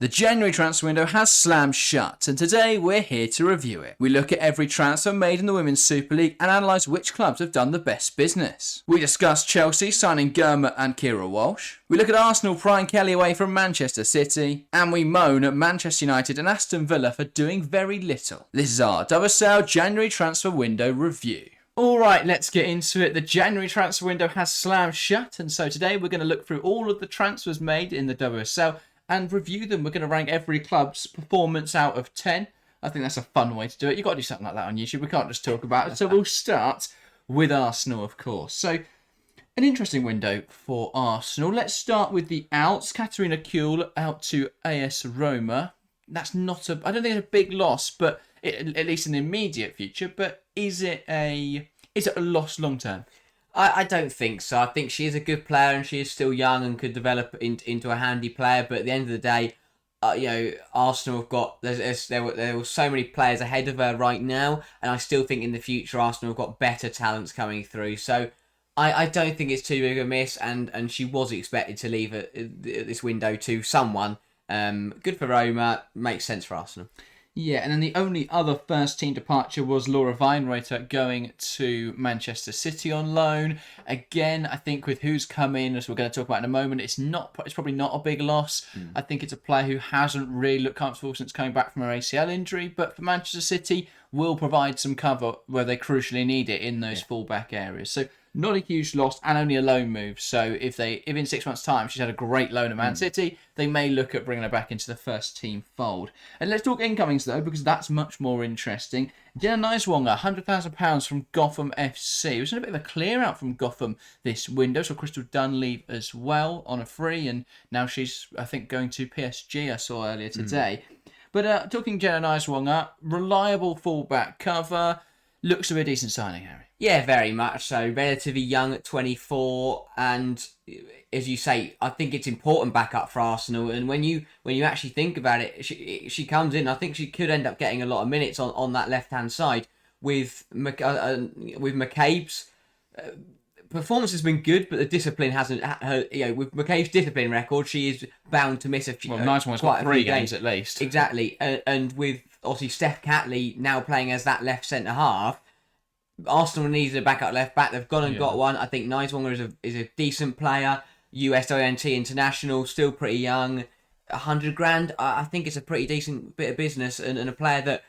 The January transfer window has slammed shut, and today we're here to review it. We look at every transfer made in the Women's Super League and analyse which clubs have done the best business. We discuss Chelsea signing Girma and Keira Walsh. We look at Arsenal prying Kelly away from Manchester City, and we moan at Manchester United and Aston Villa for doing very little. This is our WSL January transfer window review. Alright, let's get into it. The January transfer window has slammed shut, and so today we're going to look through all of the transfers made in the WSL and review them. We're going to rank every club's performance out of 10. I think that's a fun way to do it. You've got to do something like that on YouTube. We can't just talk about it. So we'll start with Arsenal, of course. So an interesting window for Arsenal. Let's start with the outs. Katarina Kuhl out to AS Roma. That's not a... I don't think it's a big loss, but at least in the immediate future. But is it a loss long term? I don't think so. I think she is a good player and she is still young and could develop into a handy player. But at the end of the day, Arsenal have got there were so many players ahead of her right now, and I still think in the future Arsenal have got better talents coming through. So I don't think it's too big a miss, and she was expected to leave this window to someone. Good for Roma, makes sense for Arsenal. Yeah, and then the only other first-team departure was Laura Weinreiter going to Manchester City on loan. Again, I think with who's come in, as we're going to talk about in a moment, it's probably not a big loss. I think it's a player who hasn't really looked comfortable since coming back from her ACL injury, but for Manchester City, will provide some cover where they crucially need it in those full-back areas. So not a huge loss and only a loan move. So if in 6 months' time she's had a great loan at Man City, they may look at bringing her back into the first team fold. And let's talk incomings though, because that's much more interesting. Jenna Niswonger, £100,000 from Gotham FC. It was a bit of a clear out from Gotham this window. So Crystal Dunn leave as well on a free, and now she's, I think, going to PSG, I saw earlier today. But talking Jenna Niswonger, reliable fullback cover, looks to be a decent signing, Harry. Yeah, very much so. Relatively young at 24, and as you say, I think it's important backup for Arsenal. And when you actually think about it, she comes in. I think she could end up getting a lot of minutes on that left hand side with McCabe's. Performance has been good, but the discipline hasn't. With McCabe's discipline record, she is bound to miss a few. Nice one's got 3 games at least. Exactly, and with obviously Steph Catley now playing as that left centre half, Arsenal needs a backup left back. They've gone and got one. I think Niswonger is a decent player. USONT international, still pretty young. 100 grand. I think it's a pretty decent bit of business and a player that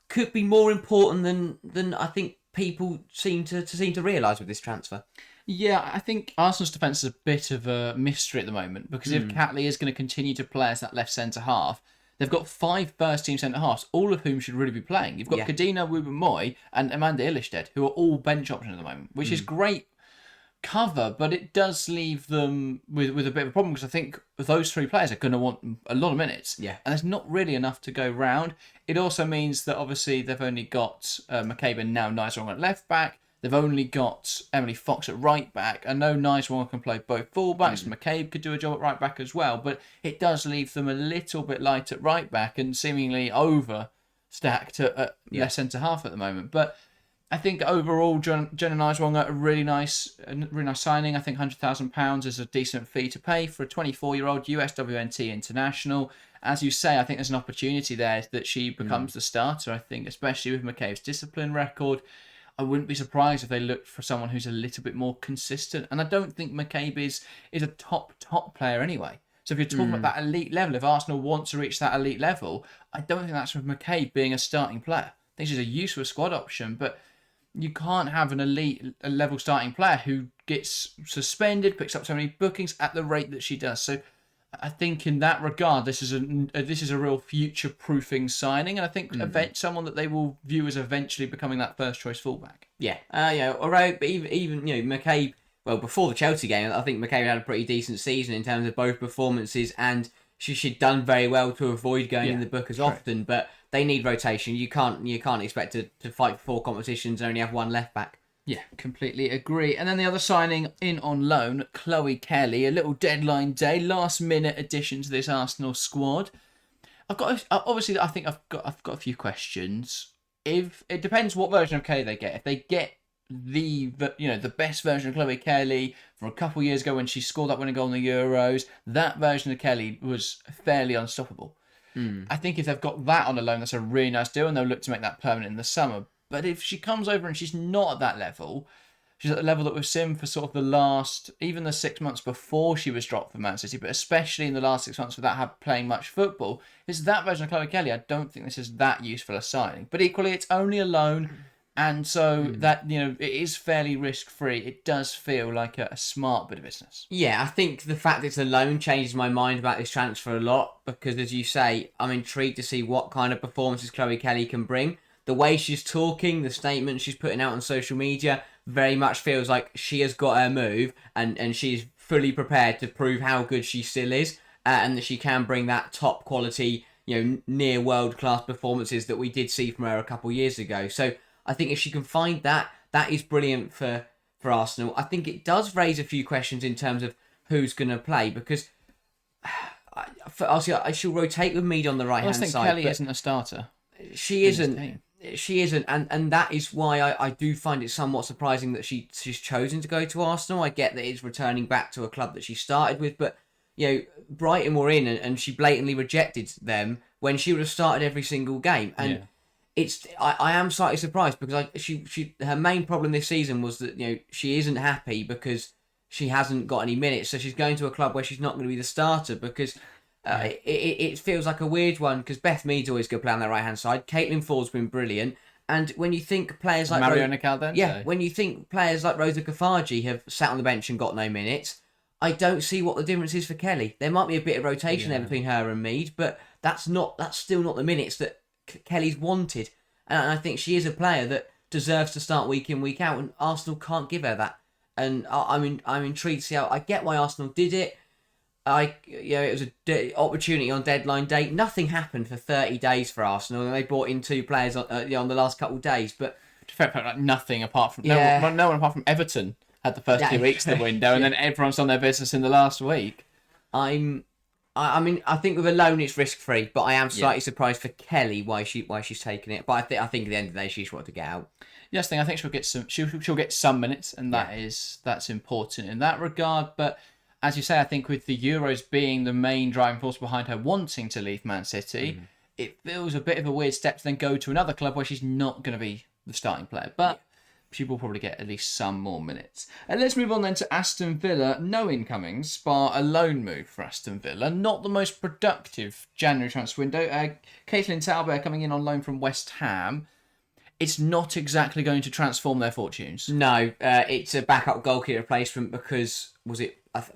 could be more important than I think people seem to realise with this transfer. Yeah, I think Arsenal's defence is a bit of a mystery at the moment, because if Catley is going to continue to play as that left centre half, they've got 5 first-team centre-halves, all of whom should really be playing. You've got Kadina Wuben-Moy and Amanda Illestedt, who are all bench options at the moment, which is great cover, but it does leave them with a bit of a problem, because I think those 3 players are going to want a lot of minutes. Yeah. And there's not really enough to go round. It also means that obviously they've only got McCabe and now Niswonger at left back. They've only got Emily Fox at right back. I know Niswonger can play both fullbacks. McCabe could do a job at right back as well, but it does leave them a little bit light at right back and seemingly overstacked at left centre half at the moment. But I think overall, Jenna Niswonger, a really nice signing. I think £100,000 is a decent fee to pay for a 24-year-old USWNT international. As you say, I think there's an opportunity there that she becomes the starter. I think, especially with McCabe's discipline record, I wouldn't be surprised if they looked for someone who's a little bit more consistent. And I don't think McCabe is a top player anyway. So if you're talking about that elite level, if Arsenal want to reach that elite level, I don't think that's with McCabe being a starting player. I think she's a useful squad option, but you can't have an elite level starting player who gets suspended, picks up so many bookings at the rate that she does. So I think in that regard, this is a real future-proofing signing, and I think someone that they will view as eventually becoming that first-choice fullback. Yeah, alright, but even McCabe. Well, before the Chelsea game, I think McCabe had a pretty decent season in terms of both performances, and she'd done very well to avoid going in the book as often. But they need rotation. You can't expect to fight 4 competitions and only have 1 left back. Yeah, completely agree. And then the other signing in on loan, Chloe Kelly, a little deadline day, last minute addition to this Arsenal squad. I think I've got a few questions. If it depends what version of Kelly they get. If they get the best version of Chloe Kelly from a couple of years ago when she scored that winning goal in the Euros. That version of Kelly was fairly unstoppable. I think if they've got that on a loan, that's a really nice deal, and they'll look to make that permanent in the summer. But if she comes over and she's not at that level, she's at the level that we've seen for sort of even the 6 months before she was dropped for Man City, but especially in the last 6 months without her playing much football, it's that version of Chloe Kelly. I don't think this is that useful a signing. But equally, it's only a loan, and so that, it is fairly risk-free. It does feel like a smart bit of business. Yeah, I think the fact it's a loan changes my mind about this transfer a lot because, as you say, I'm intrigued to see what kind of performances Chloe Kelly can bring. The way she's talking, the statements she's putting out on social media, very much feels like she has got her move and she's fully prepared to prove how good she still is and that she can bring that top quality, near world-class performances that we did see from her a couple of years ago. So I think if she can find that is brilliant for Arsenal. I think it does raise a few questions in terms of who's going to play because obviously she'll rotate with Mead on the right-hand side. I think Kelly isn't a starter. She isn't. She isn't, and that is why I do find it somewhat surprising that she's chosen to go to Arsenal. I get that it's returning back to a club that she started with, but Brighton were in and she blatantly rejected them when she would have started every single game. And I am slightly surprised because her main problem this season was that she isn't happy because she hasn't got any minutes, so she's going to a club where she's not going to be the starter because. It feels like a weird one because Beth Mead's always good play on that right hand side. Caitlin Ford's been brilliant, and when you think players like Mariona Caldente, when you think players like Rosa Kafaji have sat on the bench and got no minutes, I don't see what the difference is for Kelly. There might be a bit of rotation there between her and Mead, but that's still not the minutes that Kelly's wanted, and I think she is a player that deserves to start week in week out, and Arsenal can't give her that. And I'm intrigued to see how. I get why Arsenal did it. It was an opportunity on deadline day. Nothing happened for 30 days for Arsenal, and they brought in 2 players on the last couple of days. But like nothing apart from no one apart from Everton had the first 2 weeks of the window, and then everyone's done their business in the last week. I think with a loan it's risk free, but I am slightly surprised for Kelly why she's taking it. But I think at the end of the day she just wanted to get out. Yes, I think she'll get some minutes, and that's important in that regard. But as you say, I think with the Euros being the main driving force behind her wanting to leave Man City, it feels a bit of a weird step to then go to another club where she's not going to be the starting player. But she will probably get at least some more minutes. And let's move on then to Aston Villa. No incomings, bar a loan move for Aston Villa. Not the most productive January transfer window. Caitlin Talbot coming in on loan from West Ham. It's not exactly going to transform their fortunes. No, it's a backup goalkeeper replacement because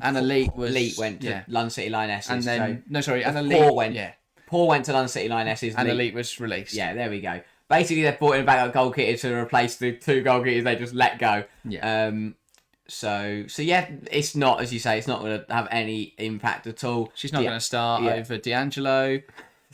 Anna Leet went to London City Lionesses. And then Anna Paul went to London City Lionesses. Anna Leet was released. Yeah, there we go. Basically, they've brought in a backup goalkeeper to replace the 2 goalkeepers they just let go. Yeah. So yeah, it's not, as you say, it's not going to have any impact at all. She's not going to start over D'Angelo.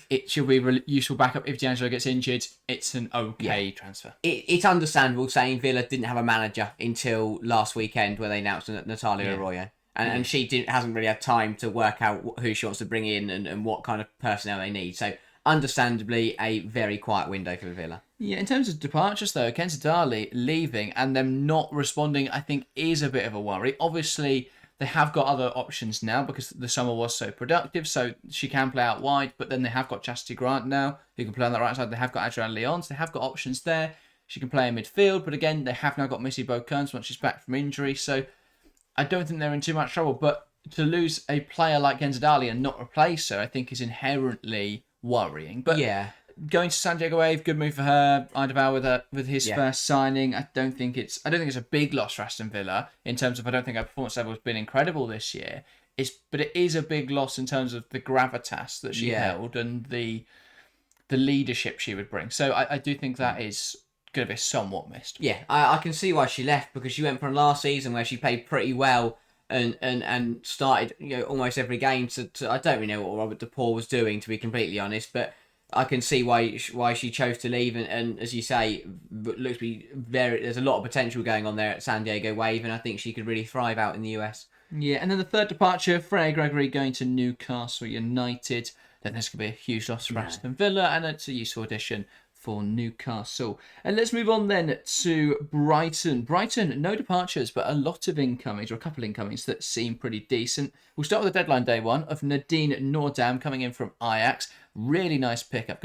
It should be useful backup if D'Angelo gets injured. It's an okay transfer. It's understandable saying Villa didn't have a manager until last weekend where they announced Natalia Arroyo. And she hasn't really had time to work out who she wants to bring in and what kind of personnel they need. So, understandably, a very quiet window for Villa. Yeah, in terms of departures, though, Kenza Dali leaving and them not responding, I think, is a bit of a worry. Obviously, they have got other options now because the summer was so productive, so she can play out wide, but then they have got Chastity Grant now, who can play on that right side. They have got Adriana Leons. They have got options there. She can play in midfield, but again, they have now got Missy Bo-Kearns once she's back from injury, so I don't think they're in too much trouble, but to lose a player like Kenza Dali and not replace her, I think is inherently worrying. But going to San Diego Wave, good move for her. Eidevall with his first signing. I don't think it's a big loss for Aston Villa in terms of I don't think her performance level has been incredible this year. But it is a big loss in terms of the gravitas that she held and the leadership she would bring. So I do think that is going to be somewhat missed. Yeah, I can see why she left because she went from last season where she played pretty well and started almost every game to I don't really know what Robert DePaul was doing, to be completely honest, but I can see why she chose to leave and as you say, looks to be there's a lot of potential going on there at San Diego Wave, and I think she could really thrive out in the US. Yeah, and then the third departure, Freya Gregory going to Newcastle United. Then this could be a huge loss for Aston Villa, and it's a useful addition for Newcastle. And let's move on then to Brighton. Brighton, no departures, but a lot of incomings, or a couple of incomings that seem pretty decent. We'll start with the deadline day one of Nadine Noordam coming in from Ajax. Really nice pickup.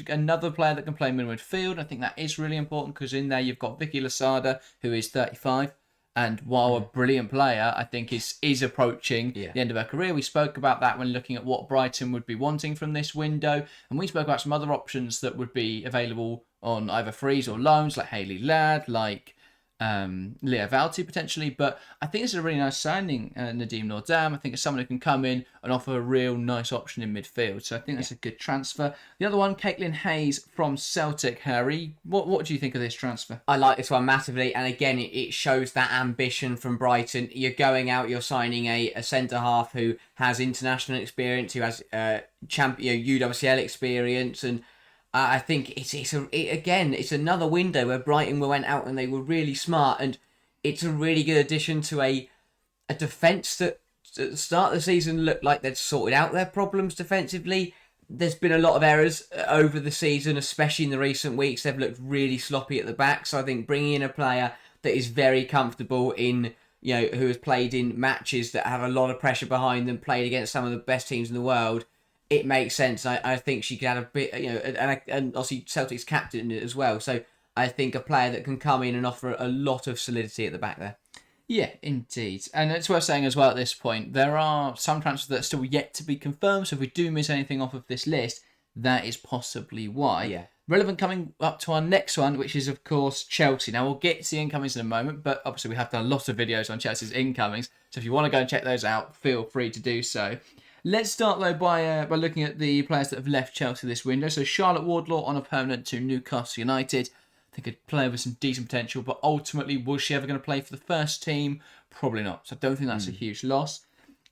Another player that can play middle midfield. I think that is really important because in there you've got Vicky Lasada, who is 35. And while a brilliant player, I think is approaching the end of her career. We spoke about that when looking at what Brighton would be wanting from this window. And we spoke about some other options that would be available on either frees or loans, like Hayley Ladd, like Leah Valti potentially. But I think it's a really nice signing, Nadim Noordam. I think it's someone who can come in and offer a real nice option in midfield. So I think that's a good transfer. The other one, Caitlin Hayes from Celtic. Harry, what do you think of this transfer? I like this one massively, and again, it shows that ambition from Brighton. You're going out, you're signing a centre half who has international experience, who has UWSL experience, and I think it's another window where Brighton went out and they were really smart, and it's a really good addition to a defence that at the start of the season looked like they'd sorted out their problems defensively. There's been a lot of errors over the season, especially in the recent weeks. They've looked really sloppy at the back, so I think bringing in a player that is very comfortable in, who has played in matches that have a lot of pressure behind them, played against some of the best teams in the world, it makes sense. I think she could add a bit, and obviously Celtic's captain as well. So I think a player that can come in and offer a lot of solidity at the back there. Yeah, indeed. And it's worth saying as well at this point, there are some transfers that are still yet to be confirmed. So if we do miss anything off of this list, that is possibly why. Yeah. Relevant coming up to our next one, which is, of course, Chelsea. Now, we'll get to the incomings in a moment, but obviously we have done a lot of videos on Chelsea's incomings. So if you want to go and check those out, feel free to do so. Let's start, though, by looking at the players that have left Chelsea this window. So Charlotte Wardlaw on a permanent to Newcastle United. I think a player with some decent potential, but ultimately, was she ever going to play for the first team? Probably not. So I don't think that's a huge loss.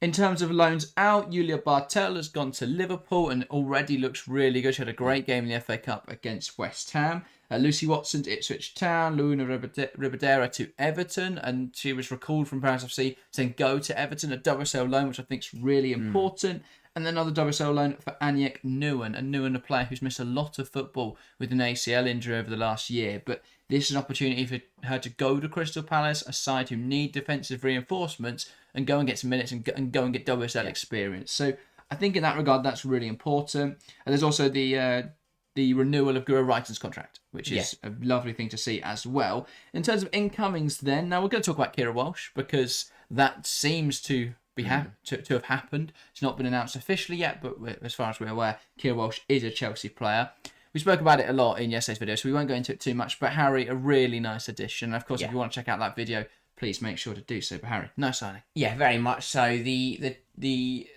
In terms of loans out, Julia Bartel has gone to Liverpool and already looks really good. She had a great game in the FA Cup against West Ham. Lucy Watson to Ipswich Town, Luna Ribadera to Everton, and she was recalled from Paris FC saying go to Everton, a WSL loan, which I think is really important. And then another WSL loan for Aniek Nguyen, a player who's missed a lot of football with an ACL injury over the last year. But this is an opportunity for her to go to Crystal Palace, a side who need defensive reinforcements, and go and get some minutes and go and get WSL experience. So I think in that regard, that's really important. And there's also the renewal of Guro Reiten's contract, which is a lovely thing to see as well. In terms of incomings then, now we're going to talk about Keira Walsh because that seems to be to have happened. It's not been announced officially yet, but as far as we're aware, Keira Walsh is a Chelsea player. We spoke about it a lot in yesterday's video, so we won't go into it too much, but Harry, a really nice addition. And of course, if you want to check out that video, please make sure to do so. But Harry, nice signing. Yeah, very much so. The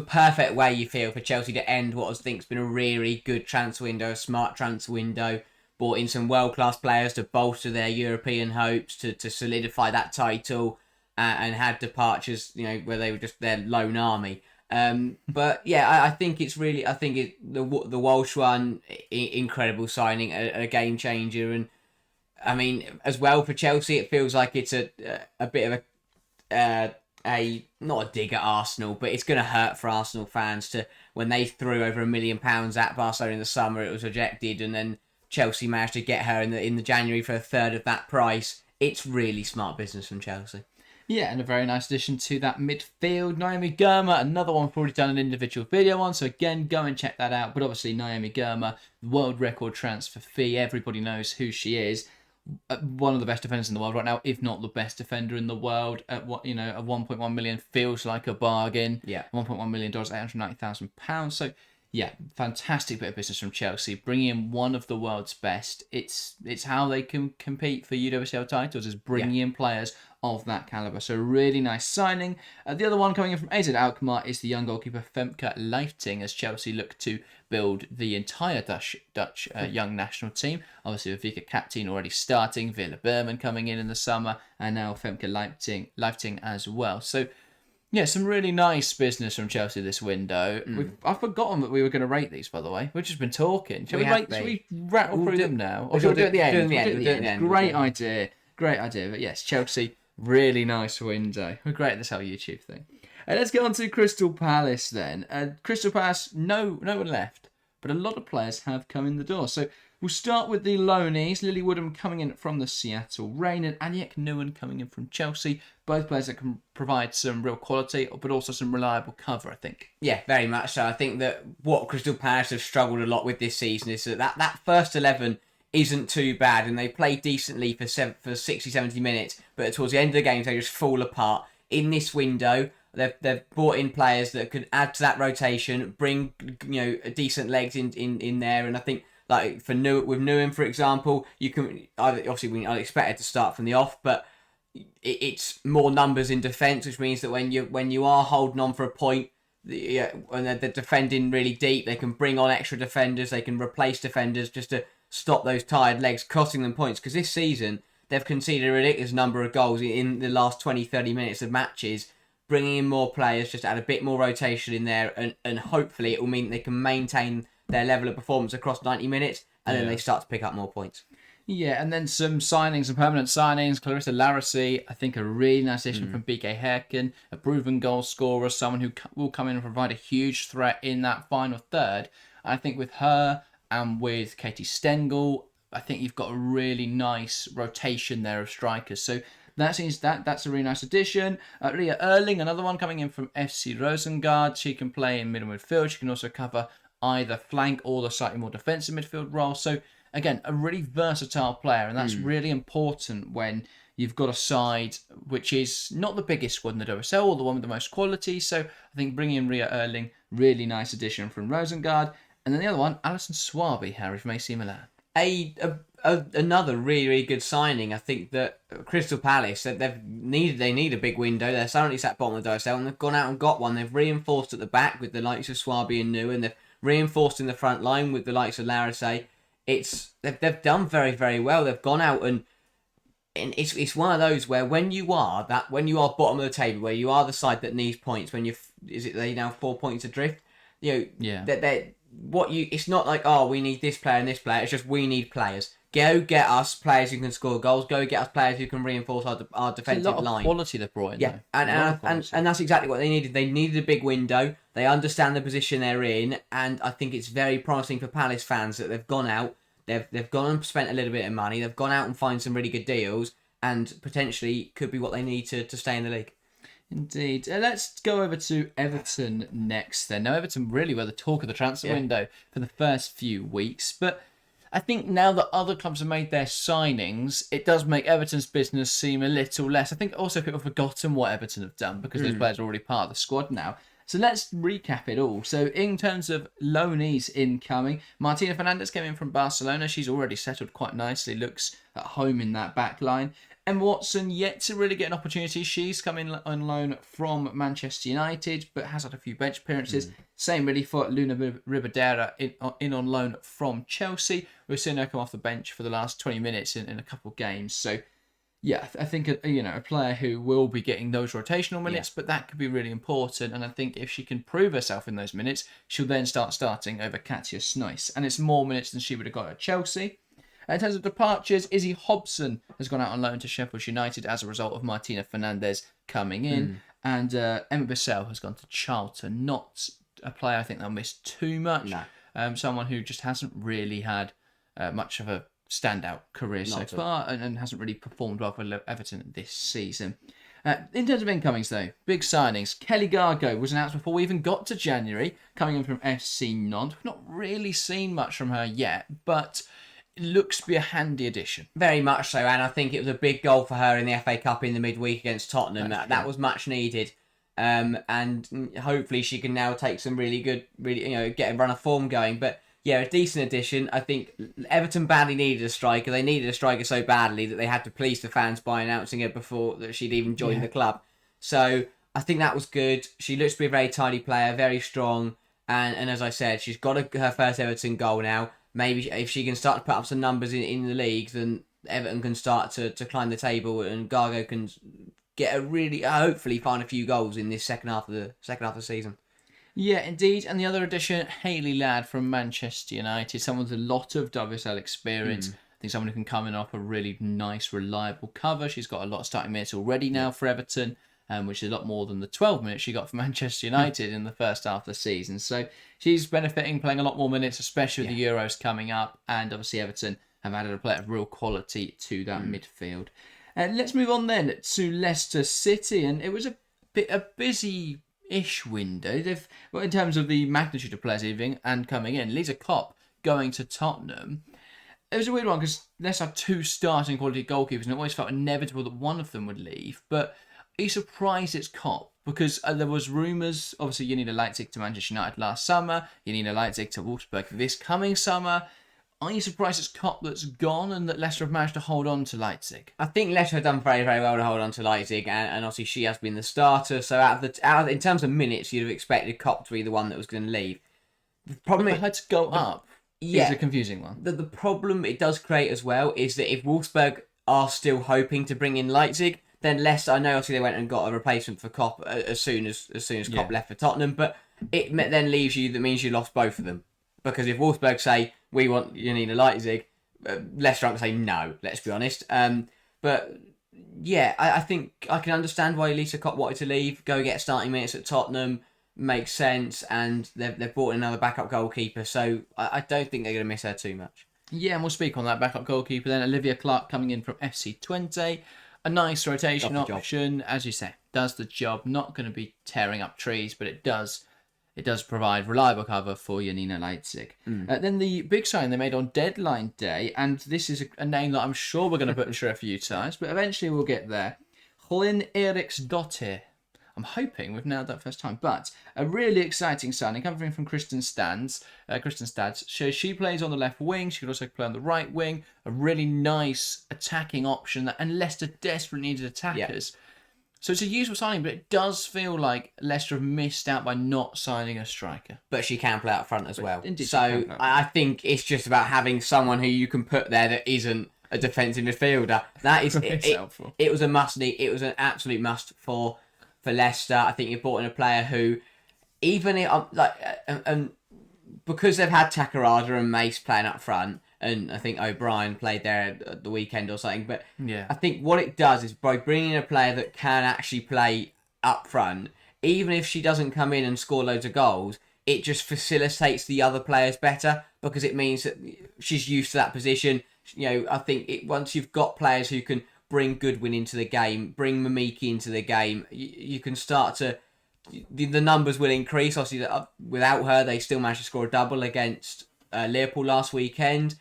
perfect way you feel for Chelsea to end what I think has been a really good transfer window, a smart transfer window, brought in some world-class players to bolster their European hopes, to solidify that title, and had departures, where they were just their lone army. But yeah, I think it's really, the Walsh one, incredible signing, a game changer, and I mean, as well for Chelsea, it feels like it's a bit of a not a dig at Arsenal, but it's going to hurt for Arsenal fans to when they threw over £1 million at Barcelona in the summer, it was rejected, and then Chelsea managed to get her in the January for a third of that price. It's really smart business from Chelsea. Yeah, and a very nice addition to that midfield. Naomi Girma, another one we've already done an individual video on, so again, go and check that out. But obviously, Naomi Girma, world record transfer fee, everybody knows who she is. One of the best defenders in the world right now, if not the best defender in the world. At what at 1.1 million feels like a bargain. Yeah, $1.1 million, £890,000. So yeah, fantastic bit of business from Chelsea, bringing in one of the world's best. It's how they can compete for UWSL titles, is bringing in players of that calibre. So really nice signing. The other one coming in from AZ Alkmaar is the young goalkeeper Femke Leifting, as Chelsea look to build the entire Dutch young national team. Obviously with Vika Kaptein already starting, Villa Berman coming in the summer, and now Femke Leifting as well. So yeah, some really nice business from Chelsea this window. I've forgotten that we were going to rate these, by the way. We've just been talking. Shall we rattle through them now? Or shall we do it at the end? Do it at the end. Great idea. But yes, Chelsea, really nice window. We're great at this whole YouTube thing. Let's get on to Crystal Palace then. Crystal Palace, no one left, but a lot of players have come in the door. So We'll start with the loanees. Lily Woodham coming in from the Seattle Reign and Aniek Nguyen coming in from Chelsea. Both players that can provide some real quality, but also some reliable cover, I think. Yeah, very much so. I think that what Crystal Palace have struggled a lot with this season is that first 11 isn't too bad, and they play decently for 60, 70 minutes, but towards the end of the games, they just fall apart. In this window, they've brought in players that could add to that rotation, bring decent legs in there, and I think like with Nguyen, for example, you can obviously I'd expect it to start from the off, but it's more numbers in defence, which means that when you are holding on for a point, when they're defending really deep, they can bring on extra defenders, they can replace defenders just to stop those tired legs, costing them points. Because this season, they've conceded a ridiculous number of goals in the last 20, 30 minutes of matches. Bringing in more players, just add a bit more rotation in there, and hopefully it will mean they can maintain their level of performance across 90 minutes, and then they start to pick up more points. Yeah, and then some signings, some permanent signings. Clarissa Larissy, I think a really nice addition from BK Herken, a proven goal scorer, someone who will come in and provide a huge threat in that final third. I think with her and with Katie Stengel, I think you've got a really nice rotation there of strikers. So that's a really nice addition. Ria Erling, another one coming in from FC Rosengard. She can play in middle midfield. She can also cover either flank or the slightly more defensive midfield role. So again, a really versatile player, and that's really important when you've got a side which is not the biggest squad in the WSL or the one with the most quality. So I think bringing in Ria Erling, really nice addition from Rosengard. And then the other one, Alison Swaby, Harry, from AC Milan. Another really, really good signing. I think that Crystal Palace, they need a big window. They're currently sat bottom of the WSL, and they've gone out and got one. They've reinforced at the back with the likes of Swaby and New, and they've reinforced in the front line with the likes of Larissy. They've done very, very well. They've gone out and it's one of those where when you are bottom of the table, where you are the side that needs points, they now 4 points adrift. It's not like, oh, we need this player and this player. It's just we need players. Go get us players who can score goals. Go get us players who can reinforce our defensive line. A lot of quality they've brought in. Yeah, and that's exactly what they needed. They needed a big window. They understand the position they're in, and I think it's very promising for Palace fans that they've gone out. They've gone and spent a little bit of money. They've gone out and find some really good deals, and potentially could be what they need to stay in the league. Indeed. Let's go over to Everton next then. Now, Everton really were the talk of the transfer window for the first few weeks, but I think now that other clubs have made their signings, it does make Everton's business seem a little less. I think also people have forgotten what Everton have done because those players are already part of the squad now. So let's recap it all. So in terms of loanees incoming, Martina Fernandez came in from Barcelona. She's already settled quite nicely, looks at home in that back line. Emma Watson yet to really get an opportunity. She's come in on loan from Manchester United, but has had a few bench appearances. Same really for Luna Ribadera in on loan from Chelsea. We've seen her come off the bench for the last 20 minutes in a couple of games. So yeah, I think a player who will be getting those rotational minutes, but that could be really important. And I think if she can prove herself in those minutes, she'll then start starting over Katja Snoys. And it's more minutes than she would have got at Chelsea. In terms of departures, Izzy Hobson has gone out on loan to Sheffield United as a result of Martina Fernandez coming in. And Emma Bissell has gone to Charlton. Not a player I think they'll miss too much. No. Someone who just hasn't really had much of a standout career so far and hasn't really performed well for Everton this season. In terms of incomings, though, big signings. Kelly Gargo was announced before we even got to January, coming in from FC Nantes. We've not really seen much from her yet, but it looks to be a handy addition. Very much so, and I think it was a big goal for her in the FA Cup in the midweek against Tottenham. That was much needed. And hopefully she can now take some really good, get a run of form going. But yeah, a decent addition. I think Everton badly needed a striker. They needed a striker so badly that they had to please the fans by announcing her before that she'd even joined the club. So I think that was good. She looks to be a very tidy player, very strong. And as I said, she's got her first Everton goal now. Maybe if she can start to put up some numbers in the league, then Everton can start to climb the table, and Gargo can get hopefully find a few goals in this second half of the season. Yeah, indeed. And the other addition, Hayley Ladd from Manchester United, someone with a lot of WSL experience. I think someone who can come in off a really nice, reliable cover. She's got a lot of starting minutes already now for Everton. which is a lot more than the 12 minutes she got for Manchester United in the first half of the season. So she's benefiting, playing a lot more minutes, especially with the Euros coming up. And obviously Everton have added a player of real quality to that midfield. Let's move on then to Leicester City. And it was a busy-ish window. In terms of the magnitude of players leaving and coming in. Lisa Kopp going to Tottenham. It was a weird one because Leicester had 2 starting quality goalkeepers, and it always felt inevitable that one of them would leave. But are you surprised it's Kopp? Because there was rumours, obviously you need a Leipzig to Manchester United last summer, you need a Leipzig to Wolfsburg this coming summer. Are you surprised it's Kopp that's gone and that Leicester have managed to hold on to Leipzig? I think Leicester have done very, very well to hold on to Leipzig, and obviously she has been the starter. So in terms of minutes, you'd have expected Kopp to be the one that was going to leave. The problem had to go up. Is a confusing one. The problem it does create as well is that if Wolfsburg are still hoping to bring in Leipzig, then Leicester, I know obviously they went and got a replacement for Kopp as soon as Kopp left for Tottenham, but it then leaves you, that means you lost both of them. Because if Wolfsburg say, you need a Leipzig, Leicester aren't going to say no, let's be honest. But yeah, I think I can understand why Lisa Kopp wanted to leave, go get starting minutes at Tottenham, makes sense, and they've brought in another backup goalkeeper, so I don't think they're going to miss her too much. Yeah, and we'll speak on that backup goalkeeper then. Olivia Clark coming in from FC Twente. A nice rotation option, as you say, does the job. Not going to be tearing up trees, but it does provide reliable cover for Janina Leipzig. Then the big sign they made on deadline day, and this is a name that I'm sure we're going to butcher a few times, but eventually we'll get there. Holin Eriksdottir. I'm hoping we've nailed that first time, but a really exciting signing coming from Kristen Stads. So she plays on the left wing. She could also play on the right wing. A really nice attacking option, and Leicester desperately needed attackers. Yeah. So it's a useful signing, but it does feel like Leicester have missed out by not signing a striker. But she can play up front as well. So I think it's just about having someone who you can put there that isn't a defensive midfielder. That is helpful. It was a must need. It was an absolute must for Leicester. I think you brought in a player who, even because they've had Takarada and Mace playing up front, and I think O'Brien played there at the weekend or something. But I think what it does is by bringing in a player that can actually play up front, even if she doesn't come in and score loads of goals, it just facilitates the other players better because it means that she's used to that position. I think once you've got players who can bring Goodwin into the game, bring Mamiki into the game, you can start to... The numbers will increase. Obviously, without her, they still managed to score a double against Liverpool last weekend.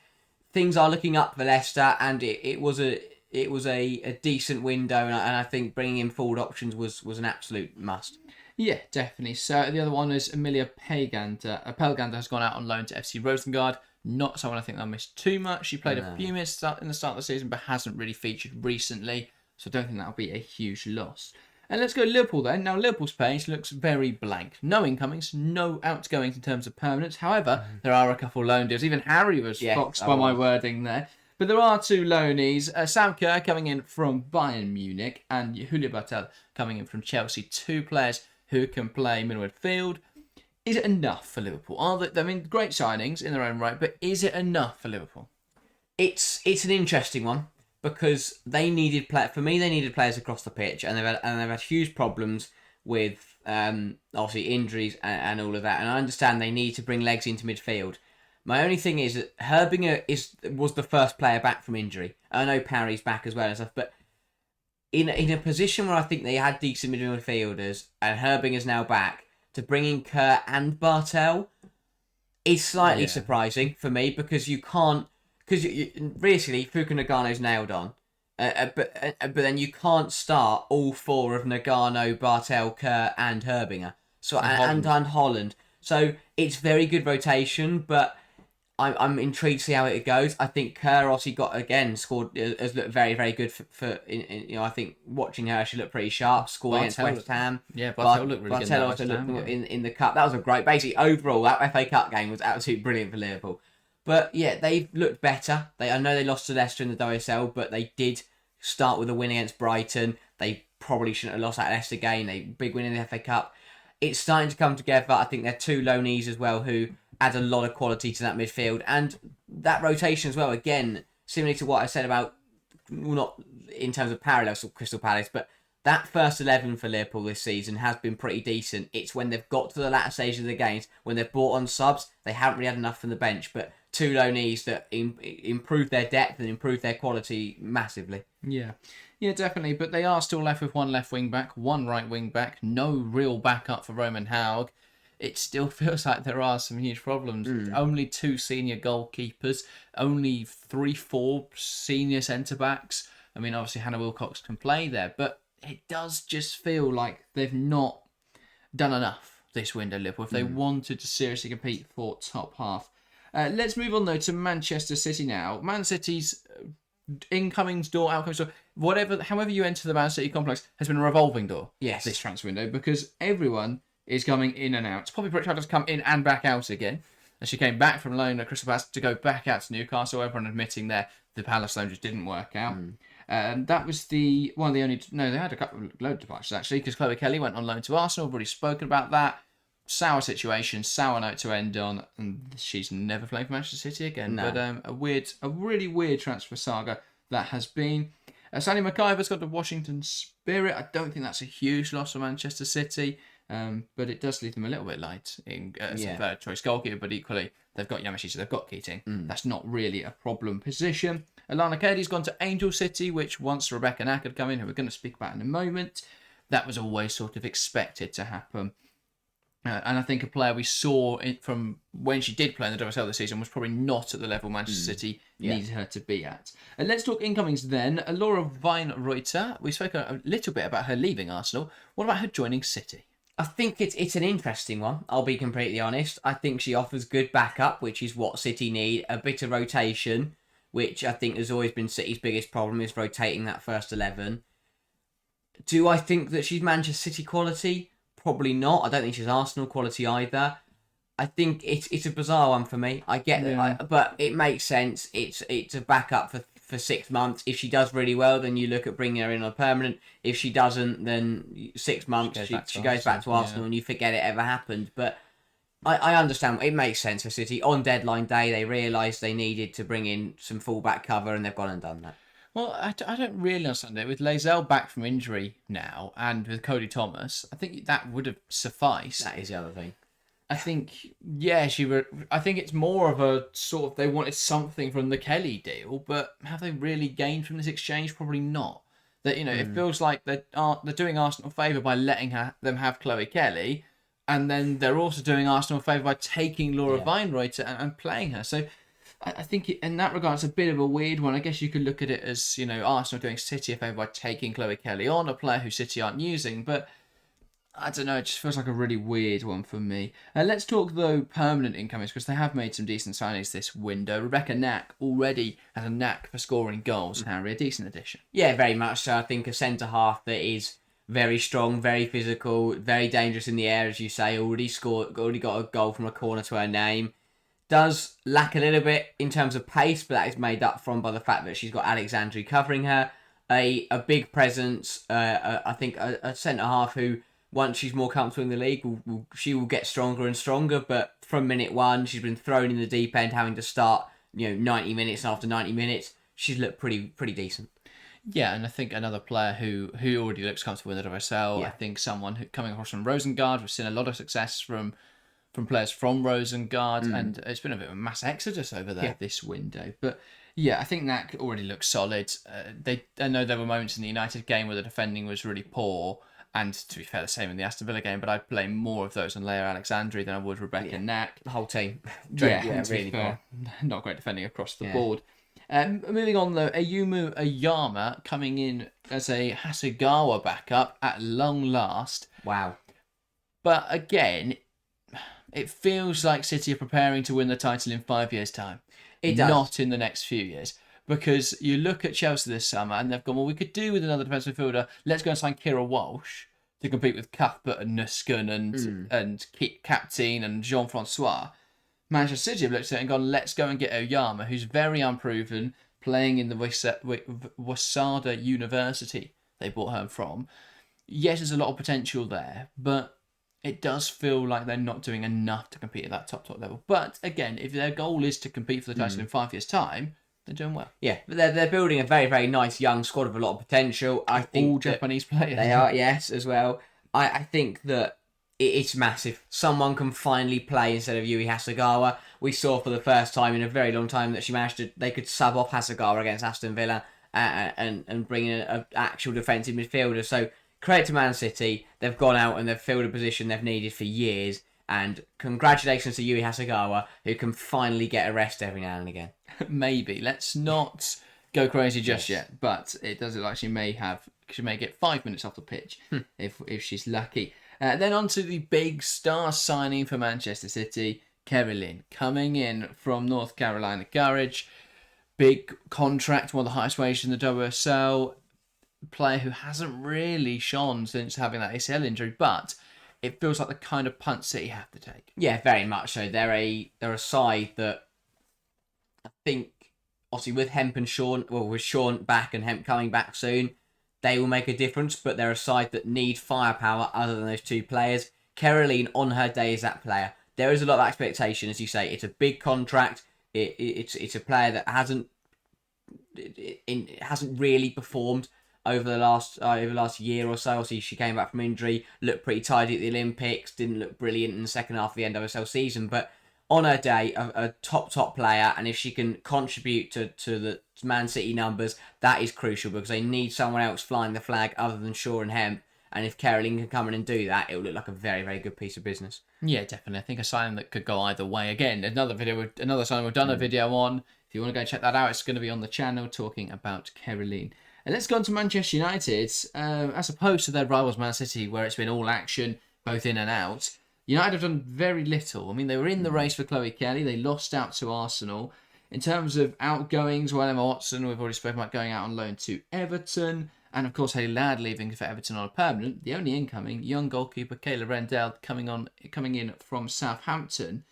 Things are looking up for Leicester, and it was a decent window, and I think bringing in forward options was an absolute must. Yeah, definitely. So the other one is Emilia Pelgander. Pelgander has gone out on loan to FC Rosengard. Not someone I think they'll miss too much. She played a few minutes in the start of the season, but hasn't really featured recently, so I don't think that'll be a huge loss. And let's go Liverpool then. Now, Liverpool's page looks very blank. No incomings, no outgoings in terms of permanence. However, there are a couple loan deals. Even Harry was foxed by my wording there. But there are 2 loanees. Sam Kerr coming in from Bayern Munich and Julia Bartel coming in from Chelsea. 2 players who can play middle midfield. Is it enough for Liverpool? Great signings in their own right, but is it enough for Liverpool? It's an interesting one because they needed players across the pitch, and they've had huge problems with obviously injuries and all of that. And I understand they need to bring legs into midfield. My only thing is that Herbinger was the first player back from injury. I know Parry's back as well and stuff, but in a position where I think they had decent midfielders and Herbinger's now back, to bring in Kerr and Bartel is slightly surprising for me because you can't... Because realistically, Fuka Nagano's nailed on. But then you can't start all 4 of Nagano, Bartel, Kerr and Herbinger. And Holland. So it's very good rotation, but I'm intrigued to see how it goes. I think Kerr obviously has looked very, very good for I think watching her, she looked pretty sharp, scored against West Ham. Yeah, Bartel looked really good. Bartel also looked in the Cup. That was a great... Basically, overall, that FA Cup game was absolutely brilliant for Liverpool. But yeah, they've looked better. I know they lost to Leicester in the WSL, but they did start with a win against Brighton. They probably shouldn't have lost that Leicester game. Big win in the FA Cup. It's starting to come together. I think they're 2 loanees as well who add a lot of quality to that midfield. And that rotation as well, again, similar to what I said about, not in terms of parallels to Crystal Palace, but that first 11 for Liverpool this season has been pretty decent. It's when they've got to the latter stage of the games, when they've brought on subs, they haven't really had enough from the bench. But 2 loanees that improve their depth and improve their quality massively. Yeah, definitely. But they are still left with 1 left wing back, 1 right wing back, no real backup for Roman Haug. It still feels like there are some huge problems. Only 2 senior goalkeepers, only 3-4 senior centre backs. I mean, obviously Hannah Wilcox can play there, but it does just feel like they've not done enough this window, Liverpool, if they wanted to seriously compete for top half. Let's move on, though, to Manchester City now. Man City's incomings door, outcomes door, however you enter the Man City complex, has been a revolving door this transfer window, because everyone is coming in and out. Poppy Pritchard has come in and back out again. And she came back from loan at Crystal Palace to go back out to Newcastle. Everyone admitting there the Palace loan just didn't work out. That was one of the only... No, they had a couple of load departures, actually, because Chloe Kelly went on loan to Arsenal. We've already spoken about that. Sour situation, sour note to end on, and she's never played for Manchester City again. No. But a really weird transfer saga that has been. Sally McIver's got the Washington Spirit. I don't think that's a huge loss for Manchester City. But it does leave them a little bit light in third choice goalkeeper, but equally they've got Yamashita, they've got Keating. That's not really a problem position. Alana Cady's gone to Angel City, which once Rebecca Knack had come in, who we're going to speak about in a moment, that was always sort of expected to happen. And I think a player we saw from when she did play in the WSL this season was probably not at the level Manchester City needed her to be at. And let's talk incomings then. Laura Weinreuter, we spoke a little bit about her leaving Arsenal. What about her joining City? I think it's an interesting one, I'll be completely honest. I think she offers good backup, which is what City need. A bit of rotation, which I think has always been City's biggest problem, is rotating that first 11. Do I think that she's Manchester City quality? Probably not. I don't think she's Arsenal quality either. I think it's a bizarre one for me. I get that, but it makes sense. It's a backup for 6 months. If she does really well, then you look at bringing her in on permanent. If she doesn't, then 6 months she goes back to Arsenal and you forget it ever happened. But I understand. It makes sense for City. On deadline day, they realised they needed to bring in some fullback cover and they've gone and done that. Well, I don't really understand it. With Lazelle back from injury now and with Cody Thomas, I think that would have sufficed. That is the other thing. I think, I think it's more of a sort of, they wanted something from the Kelly deal, but have they really gained from this exchange? Probably not. That, it feels like they're doing Arsenal a favour by letting them have Chloe Kelly, and then they're also doing Arsenal a favour by taking Laura Weinreuter and playing her. So I think in that regard, it's a bit of a weird one. I guess you could look at it as, Arsenal doing City a favour by taking Chloe Kelly on, a player who City aren't using, but I don't know, it just feels like a really weird one for me. Let's talk, though, permanent incomings, because they have made some decent signings this window. Rebecca Knack already has a knack for scoring goals, Harry, a decent addition. Yeah, very much so. I think a centre-half that is very strong, very physical, very dangerous in the air, as you say, already got a goal from a corner to her name. Does lack a little bit in terms of pace, but that is made up by the fact that she's got Alexandri covering her. A big presence, I think a centre-half who, once she's more comfortable in the league, she will get stronger and stronger. But from minute one, she's been thrown in the deep end, having to start 90 minutes after 90 minutes. She's looked pretty decent. Yeah, and I think another player who already looks comfortable in the WSL. Yeah. I think someone who coming across from Rosengard. We've seen a lot of success from players from Rosengard, and it's been a bit of a mass exodus over there this window. But yeah, I think that already looks solid. I know there were moments in the United game where the defending was really poor. And to be fair, the same in the Aston Villa game, but I'd blame more of those on Leia Alexandri than I would Rebecca Knack. The whole team. Really fair, not great defending across the board. Moving on, though, Ayumu Ayama coming in as a Hasegawa backup at long last. Wow. But again, it feels like City are preparing to win the title in 5 years' time. It does. Not in the next few years. Because you look at Chelsea this summer and they've gone, well, we could do with another defensive midfielder. Let's go and sign Keira Walsh to compete with Cuthbert and Nusken and Captain and Jean-Francois. Manchester City have looked at it and gone, let's go and get Oyama, who's very unproven, playing in the Wasada University they bought her from. Yes, there's a lot of potential there, but it does feel like they're not doing enough to compete at that top level. But again, if their goal is to compete for the title in 5 years' time, They're doing well. Yeah, but they're building a very, very nice young squad with a lot of potential. I think all Japanese players. They are, yes, as well. I think that it's massive. Someone can finally play instead of Yui Hasegawa. We saw for the first time in a very long time that they could sub off Hasegawa against Aston Villa and bring in an actual defensive midfielder. So credit to Man City. They've gone out and they've filled a position they've needed for years. And congratulations to Yui Hasegawa, who can finally get a rest every now and again. Maybe. Let's not go crazy just yet. But it does look like she may get 5 minutes off the pitch if she's lucky. Then on to the big star signing for Manchester City, Keira coming in from North Carolina Courage. Big contract, one of the highest wages in the WSL. Player who hasn't really shone since having that ACL injury, but it feels like the kind of punt City have to take. Yeah, very much so. They're a side that I think, obviously with Hemp and Sean, with Sean back and Hemp coming back soon, they will make a difference, but they're a side that need firepower other than those two players. Keira on her day is that player. There is a lot of expectation, as you say. It's a big contract. It's a player that hasn't really performed over the last year or so. Obviously, she came back from injury, looked pretty tidy at the Olympics, didn't look brilliant in the second half of the NWSL season, but on her day, a top player, and if she can contribute to the Man City numbers, that is crucial because they need someone else flying the flag other than Shaw and Hemp, and if Keira can come in and do that, it will look like a very, very good piece of business. Yeah, definitely. I think a signing that could go either way. Again, another signing we've done a video on. If you want to go check that out, it's going to be on the channel talking about Keira. And let's go on to Manchester United, as opposed to their rivals Man City, where it's been all action, both in and out. United have done very little. I mean, they were in the race for Chloe Kelly. They lost out to Arsenal. In terms of outgoings, Emma Watson, we've already spoken about going out on loan to Everton. And, of course, Hayley Ladd leaving for Everton on a permanent. The only incoming, young goalkeeper Kayla Rendell coming in from Southampton.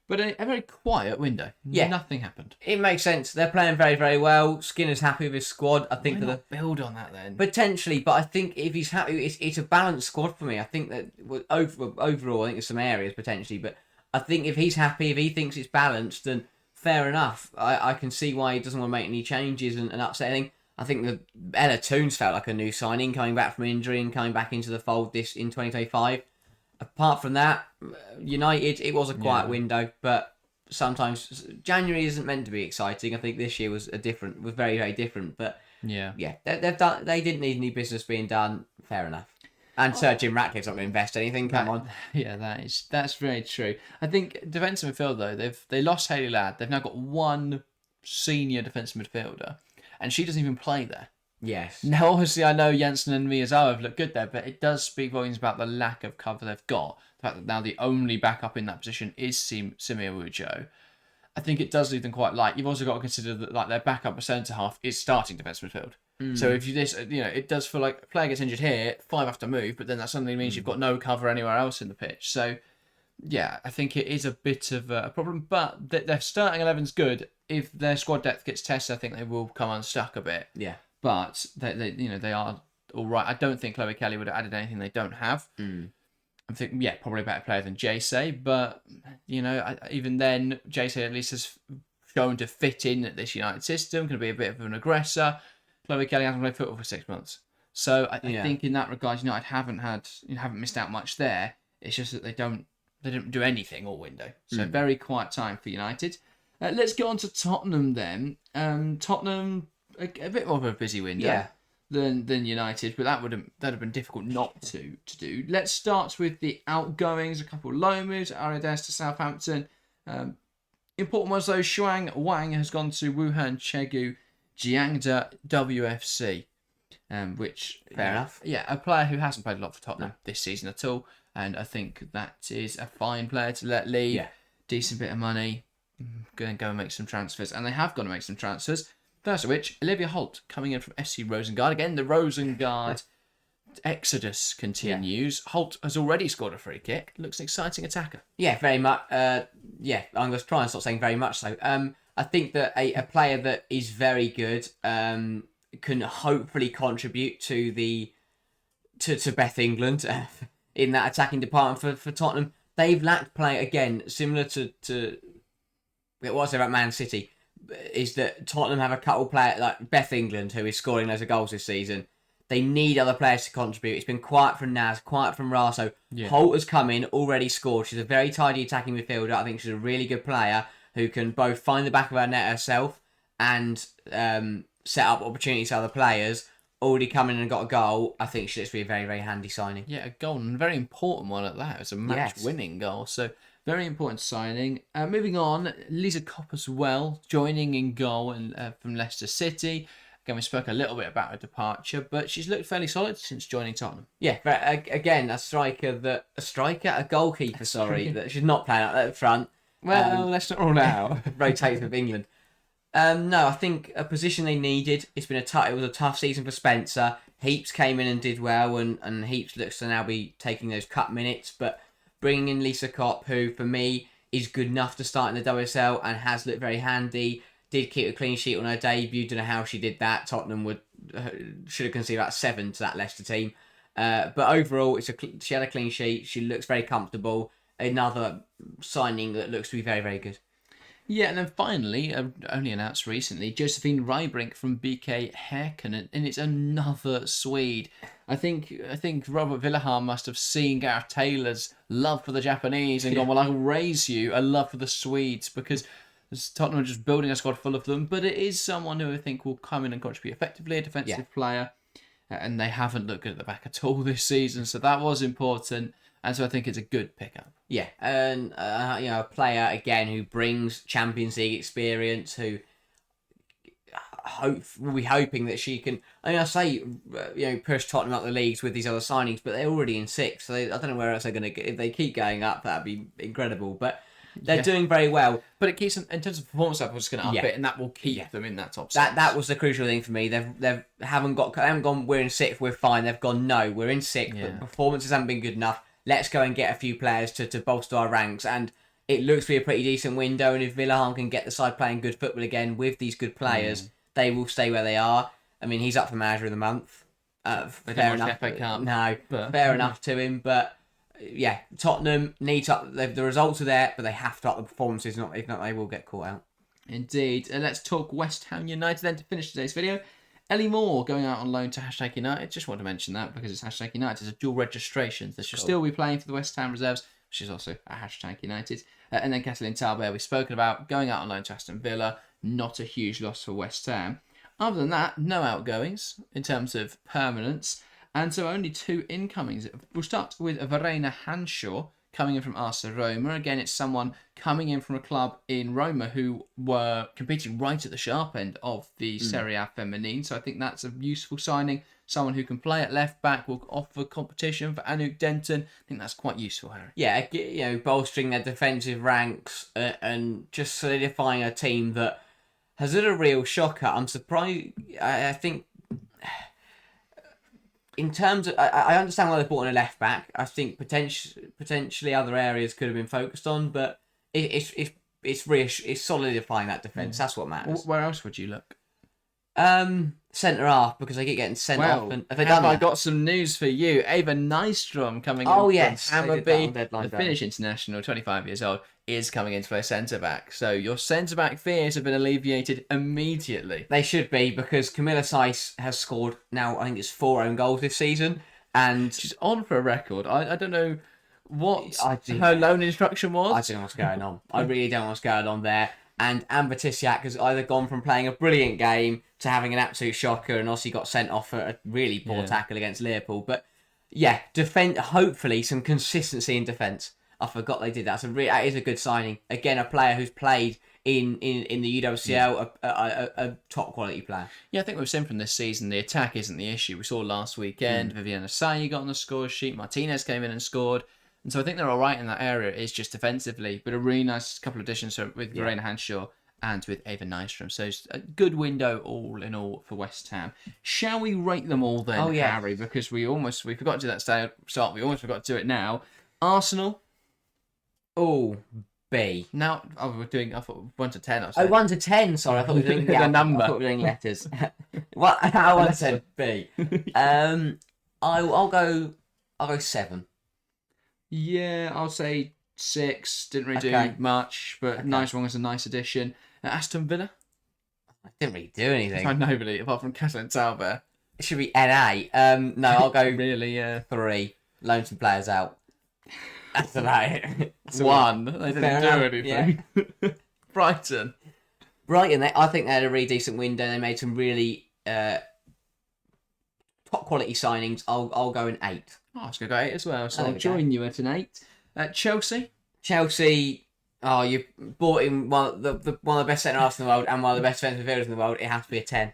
But a very quiet window. Yeah. Nothing happened. It makes sense. They're playing very, very well. Skinner's happy with his squad. I think Why not build on that then? Potentially, but I think if he's happy, it's a balanced squad for me. I think that overall, I think there's some areas potentially, but I think if he's happy, if he thinks it's balanced, then fair enough. I can see why he doesn't want to make any changes and upsetting. I think that Ella Toons felt like a new signing, coming back from injury and coming back into the fold in 2025. Apart from that, United, it was a quiet window, but sometimes January isn't meant to be exciting. I think this year was very, very different. But yeah, they didn't need any business being done. Fair enough. And Sir Jim Ratcliffe's not going to invest anything. Come on. Yeah, that's very true. I think defensive midfield though, they lost Hayley Ladd. They've now got one senior defensive midfielder, and she doesn't even play there. Yes. Now, obviously, I know Janssen and Miyazawa have looked good there, but it does speak volumes about the lack of cover they've got. The fact that now the only backup in that position is Simia Wujo. I think it does leave them quite light. You've also got to consider that their backup centre half is starting defensive midfield. So if it does feel like a player gets injured here, 5 have to move, but then that suddenly means you've got no cover anywhere else in the pitch. So yeah, I think it is a bit of a problem, but their starting 11's good. If their squad depth gets tested, I think they will come unstuck a bit. Yeah. But they are all right. I don't think Chloe Kelly would have added anything they don't have. I think probably a better player than Jay, but even then, Jay at least has shown to fit in at this United system. Can be a bit of an aggressor. Chloe Kelly hasn't played football for 6 months, so I think in that regard, United haven't missed out much there. It's just that they don't do anything all window. So very quiet time for United. Let's go on to Tottenham then. Tottenham. A bit more of a busy window than United, but that'd have been difficult not to do. Let's start with the outgoings. A couple of loan moves. Ariades to Southampton. Important ones though. Shuang Wang has gone to Wuhan Chegu Jiangda WFC, which fair enough. Yeah, a player who hasn't played a lot for Tottenham this season at all, and I think that is a fine player to let leave. Yeah. Decent bit of money. Going to go and make some transfers, and they have got to make some transfers. First of which, Olivia Holt coming in from FC Rosengard. Again, the Rosengard exodus continues. Yeah. Holt has already scored a free kick. Looks an exciting attacker. Yeah, very much. I'm going to try and stop saying very much so. I think that a player that is very good can hopefully contribute to Beth England in that attacking department for Tottenham. They've lacked play again, similar to what I said about Man City. is that Tottenham have a couple players like Beth England, who is scoring loads of goals this season. They need other players to contribute. It's been quiet from Naz, quiet from Raso. Yeah. Holt has come in, already scored. She's a very tidy attacking midfielder. I think she's a really good player who can both find the back of her net herself and set up opportunities for other players. Already come in and got a goal. I think she's be a very, very handy signing. Yeah, a goal, and a very important one at that. It's a match-winning goal, so very important signing. Moving on, Lisa Kopp as well, joining in goal from Leicester City. Again, we spoke a little bit about her departure, but she's looked fairly solid since joining Tottenham. Yeah, but again, a goalkeeper, that she's not playing up front. Well, let's not rule out. Rotates with England. No, I think a position they needed. It was a tough season for Spencer. Heaps came in and did well, and Heaps looks to now be taking those cut minutes. But bringing in Lisa Kopp, who for me is good enough to start in the WSL and has looked very handy. Did keep a clean sheet on her debut. Don't know how she did that. Tottenham should have conceded about 7 to that Leicester team. But overall, she had a clean sheet. She looks very comfortable. Another signing that looks to be very, very good. Yeah, and then finally, only announced recently, Josephine Rybrink from BK Häcken, and it's another Swede. I think Robert Villahan must have seen Gareth Taylor's love for the Japanese and gone, well, I'll raise you a love for the Swedes, because Tottenham are just building a squad full of them, but it is someone who I think will come in and contribute effectively, a defensive player, and they haven't looked good at the back at all this season, so that was important, and so I think it's a good pickup. Yeah, and a player again who brings Champions League experience, who will be hoping that she can. I say push Tottenham up the leagues with these other signings, but they're already in 6th, so I don't know where else they're going to get. If they keep going up, that'd be incredible, but. They're doing very well, but it keeps them in terms of performance level. It's going to up it, and that will keep them in that top 6. That was the crucial thing for me. They haven't gone. We're in 6th. We're fine. They've gone. No, we're in 6th. But performances haven't been good enough. Let's go and get a few players to bolster our ranks. And it looks to be a pretty decent window. And if Villahan can get the side playing good football again with these good players, they will stay where they are. I mean, he's up for manager of the month. Fair enough. Fair enough to him, but. Yeah, Tottenham need to up. The results are there, but they have to up the performances. If not, they will get caught out. Indeed. And let's talk West Ham United then to finish today's video. Ellie Moore going out on loan to #United. Just want to mention that because it's #United. It's a dual registration. So she'll still be playing for the West Ham reserves. She's also a #United. And then Kathleen Talbert, we've spoken about, going out on loan to Aston Villa. Not a huge loss for West Ham. Other than that, no outgoings in terms of permanence. And so only 2 incomings. We'll start with Verena Hanshaw coming in from AS Roma. Again, it's someone coming in from a club in Roma who were competing right at the sharp end of the Serie A Feminine. So I think that's a useful signing. Someone who can play at left back, will offer competition for Anouk Denton. I think that's quite useful, Harry. Yeah, bolstering their defensive ranks and just solidifying a team that has had a real shocker. I'm surprised. I think. In terms of, I understand why they brought in a left back. I think potentially other areas could have been focused on, but it's solidifying that defence. That's what matters. Where else would you look? Centre half, because they keep getting sent off. And I got some news for you? Ava Nystrom coming in from Hammarby, the Finnish international, 25 years old, is coming in to play centre back. So your centre back fears have been alleviated immediately. They should be, because Camilla Seiss has scored now, I think it's 4 own goals this season, and she's on for a record. I don't know what her loan instruction was. I don't know what's going on. I really don't know what's going on there. And Amber Tisiak has either gone from playing a brilliant game to having an absolute shocker, and also got sent off for a really poor tackle against Liverpool. But hopefully some consistency in defence. I forgot they did that. That is a good signing. Again, a player who's played in the UWCL, a top quality player. Yeah, I think we've seen from this season the attack isn't the issue. We saw last weekend Viviana Sayi got on the score sheet, Martinez came in and scored. And so I think they're all right in that area. It's just defensively, but a really nice couple of additions with Verena Hanshaw and with Ava Nystrom. So it's a good window all in all for West Ham. Shall we rate them all then, Harry? Because we forgot to do that start. We almost forgot to do it now. Arsenal. Oh, B. Now, we're doing, I thought 1 to 10. 1 to 10, sorry. I thought we were doing the number. I thought we were doing letters. What? I want to say B. I'll go 7. Yeah, I'll say 6. Didn't really do much, but nice one was a nice addition. Aston Villa? I didn't really do anything. Nobody, apart from Kessler and Talbot. It should be NA. No, I'll go Really, yeah. 3. Loan some players out. That's about it. One. They didn't do anything. Yeah. Brighton. Brighton, I think they had a really decent window. They made some really top quality signings. I'll go an 8. Oh, I was going to go 8 as well, so I'll join you at an 8. Chelsea. Chelsea, you bought in one of the best centre halves in the world and one of the best defensive midfielders in the world. It has to be a 10.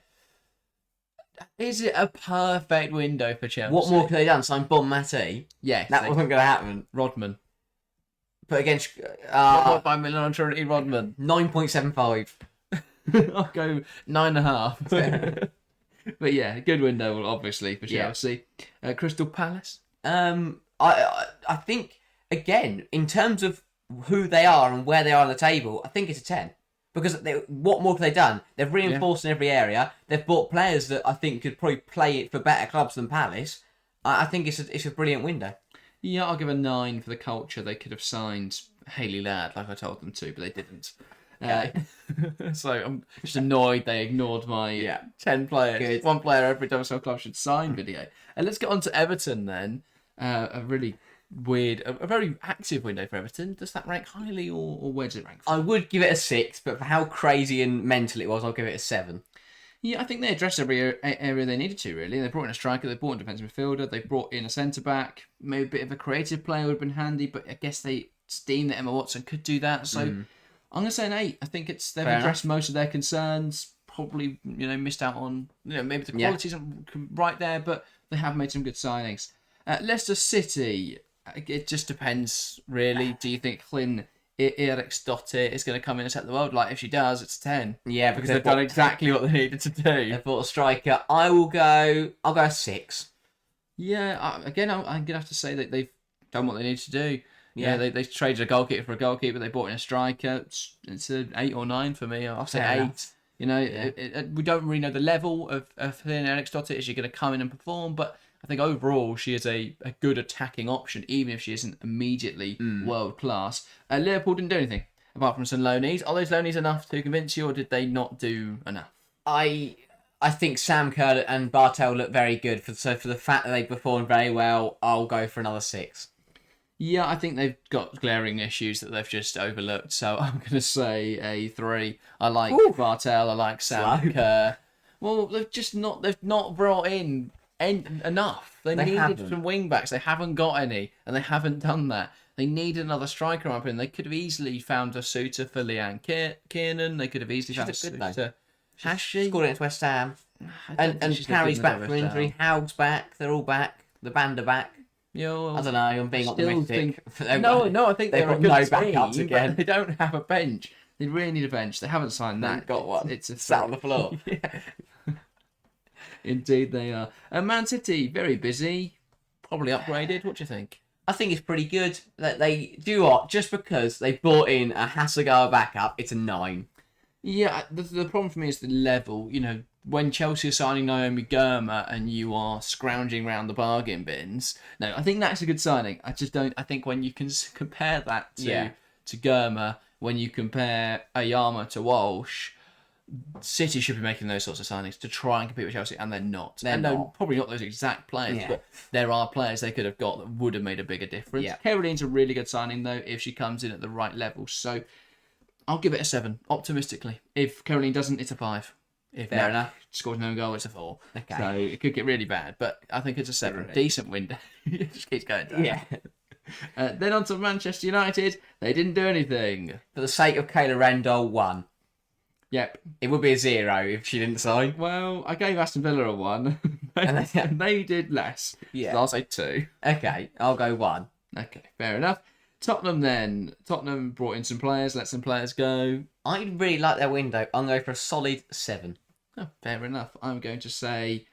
Is it a perfect window for Chelsea? What more could they done? Sign Bon Mati? Yes. That wasn't going to happen. Rodman. But against... 1.5 million on Trinity Rodman. 9.75. I'll go 9.5. But yeah, good window, obviously, for Chelsea. Crystal Palace. I think, again, in terms of who they are and where they are on the table, I think it's a 10. Because what more have they done? They've reinforced in every area. They've bought players that I think could probably play it for better clubs than Palace. I think it's a brilliant window. Yeah, I'll give a 9 for the culture. They could have signed Hayley Ladd like I told them to, but they didn't. So I'm just annoyed they ignored my 10 players. Good. 1 player every WSL club should sign video. And let's get on to Everton then. A really weird, a very active window for Everton. Does that rank highly or where does it rank? I would give it a 6, but for how crazy and mental it was, I'll give it a 7. Yeah, I think they addressed every area they needed to, really. They brought in a striker, they brought in a defensive midfielder, they brought in a centre-back. Maybe a bit of a creative player would have been handy, but I guess they deemed that Emma Watson could do that. So I'm going to say an 8. I think they've addressed most of their concerns. Probably, missed out on, maybe the quality isn't right there, but they have made some good signings. Leicester City, it just depends, really. Do you think Eriksdottir is going to come in and set the world light? If she does, it's 10. Yeah, because they've done exactly what they needed to do. They've bought a striker. I'll go a 6. Yeah, I'm going to have to say that they've done what they need to do. Yeah, they traded a goalkeeper for a goalkeeper. They bought in a striker. It's an 8 or 9 for me. I'll say 8. We don't really know the level of Eriksdottir. Is she going to come in and perform? But I think overall she is a good attacking option, even if she isn't immediately world class. Liverpool didn't do anything apart from some loanees. Are those loanees enough to convince you, or did they not do enough? I think Sam Kerr and Bartel look very good. For the fact that they performed very well, I'll go for another 6. Yeah, I think they've got glaring issues that they've just overlooked. So I'm going to say a 3. I like Bartel. I like Sam Kerr. Well, they've not brought in enough. They needed some wing backs. They haven't got any, and they haven't done that. They need another striker up in. They could have easily found a suitor for Leanne Kiernan. They could have easily found a suitor. Has she? Scored against West Ham. And Carrie's back from injury. How's back. They're all back. The band are back. Yeah, well, I don't know. I'm being optimistic. No, I think they're a good backups team, again. But they don't have a bench. They really need a bench. They haven't signed that. They've got one. It's a sat on the floor. Indeed, they are. Man City, very busy. Probably upgraded. What do you think? I think it's pretty good that they do what just because they brought in a Hasegawa backup. It's a 9. Yeah, the problem for me is the level. When Chelsea are signing Naomi Girma and you are scrounging around the bargain bins. No, I think that's a good signing. I just don't. I think when you can compare that to Girma, when you compare Ayama to Walsh, City should be making those sorts of signings to try and compete with Chelsea, and they're not. They're probably not those exact players, but there are players they could have got that would have made a bigger difference. Yeah. Caroline's a really good signing, though, if she comes in at the right level. So I'll give it a 7, optimistically. If Caroline doesn't, it's a 5. If Fair enough. Scores no goal, it's a 4. Okay. So it could get really bad, but I think it's a 7. Right. Decent window. It just keeps going down. Yeah. Then on to Manchester United. They didn't do anything. For the sake of Keira Rendell, 1. Yep. It would be a 0 if she didn't sign. Well, I gave Aston Villa a 1. and they did less. Yeah. So I'll say 2. Okay, I'll go 1. Okay, fair enough. Tottenham then. Tottenham brought in some players, let some players go. I really like their window. I'm going for a solid 7. Oh, fair enough. I'm going to say...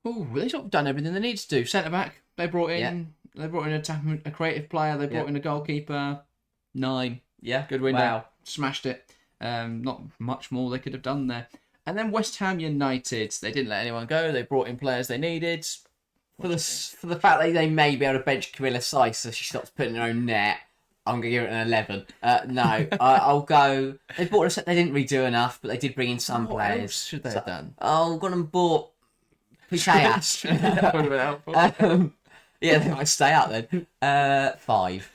they've sort of done everything they need to do. Centre-back, they brought in a creative player. They brought in a goalkeeper. 9. Yeah. Good window. Wow. Smashed it. Not much more they could have done there. And then West Ham United. They didn't let anyone go. They brought in players they needed. For the fact that they may be able to bench Camilla Seiss so she stops putting her own net, I'm gonna give it an 11. No, I'll go. They bought us. They didn't really do enough, but they did bring in some What players. else should they have done? Oh, gone and bought Puteas. That would have been helpful. Yeah, they might stay out then. 5.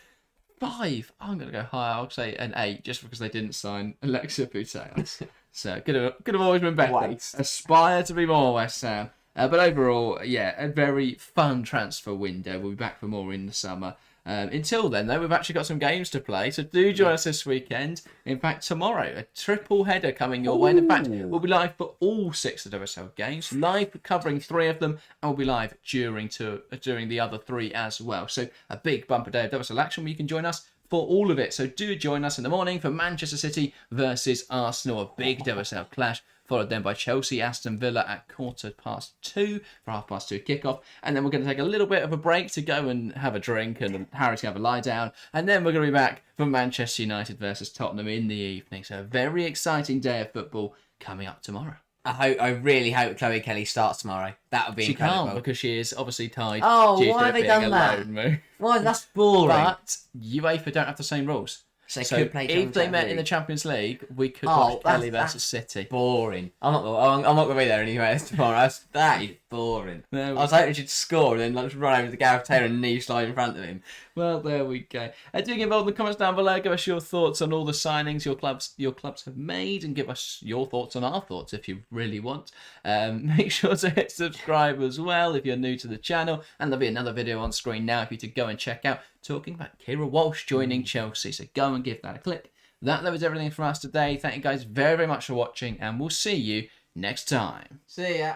5. I'm going to go higher. I'll say an 8, just because they didn't sign Alexa Putellas. So could have always been better. Waste. Aspire to be more, West Ham. But overall, yeah, a very fun transfer window. We'll be back for more in the summer. Until then, though, we've actually got some games to play, so do join us this weekend. In fact, tomorrow, a triple header coming your way. And in fact, we'll be live for all 6 of the WSL games, live covering 3 of them, and we'll be live during the other 3 as well. So a big bumper day of WSL action where you can join us for all of it. So do join us in the morning for Manchester City versus Arsenal, a big WSL clash. Followed then by Chelsea, Aston Villa at 2:15 for 2:30 kickoff. And then we're going to take a little bit of a break to go and have a drink, and Harry's going to have a lie down. And then we're going to be back for Manchester United versus Tottenham in the evening. So a very exciting day of football coming up tomorrow. I really hope Chloe Kelly starts tomorrow. That would be incredible. She can't, because she is obviously tied. Oh, due why to have it they being done a that? loan move. Why? That's boring. But UEFA don't have the same rules. So they So could play if they met in the Champions League, we could watch Kelly versus City. Boring. I'm not going to be there anyway tomorrow. That is boring. I was hoping she'd score and then like, run over to Gareth Taylor and knee slide in front of him. Well, there we go. Do get involved in the comments down below. Give us your thoughts on all the signings your clubs have made, and give us your thoughts on our thoughts if you really want. Make sure to hit subscribe as well if you're new to the channel, and there'll be another video on screen now for you to go and check out, talking about Keira Walsh joining Chelsea. So go and give that a click. That was everything from us today. Thank you guys very, very much for watching, and we'll see you next time. See ya.